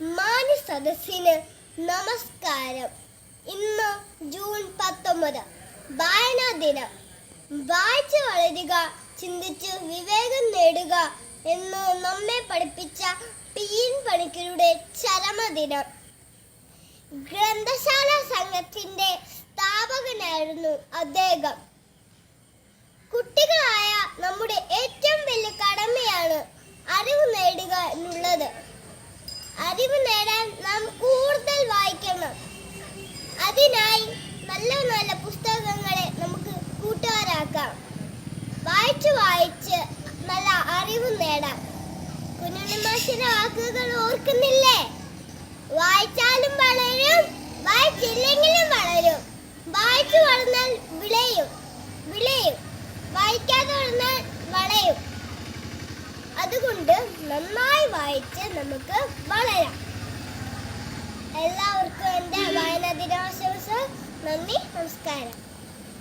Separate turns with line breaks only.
മാന്യ സദസ്സിന് നമസ്കാരം. ഇന്ന് ജൂൺ 19 വായനാ ദിനം. വായിച്ച് വളരുക, ചിന്തിച്ച് വിവേകം നേടുക എന്ന് നമ്മെ പഠിപ്പിച്ച പി.എൻ. പണിക്കരുടെ ചരമദിനം. ഗ്രന്ഥശാല സംഘത്തിന്റെ സ്ഥാപകനായിരുന്നു അദ്ദേഹം. കുട്ടികളായ നമ്മുടെ ഏറ്റവും വലിയ കടമയാണ് അറിവ് നേടുക എന്നുള്ളത്. അറിവ് നേടാൻ നാം കൂടുതൽ വായിക്കണം. അതിനായി നല്ല നല്ല പുസ്തകങ്ങളെ നമുക്ക് കൂട്ടുകാരാക്കാം. വായിച്ച് നല്ല അറിവ് നേടാം. കുഞ്ഞുണ്ണി മാഷിന്റെ വാക്കുകൾ ഓർക്കുന്നില്ലേ? വായിച്ചാലും വളരും, വായിച്ചില്ലെങ്കിലും വളരും. വായിച്ചു വളർന്നാൽ വിളയും, വായിക്കാതെ വളർന്നാൽ വളയും. അതുകൊണ്ട് നന്നായി വായിച്ച് നമുക്ക് വളരാം. എല്ലാവർക്കും എൻ്റെ വായനാ ദിനാശംസ. നന്ദി, നമസ്കാരം.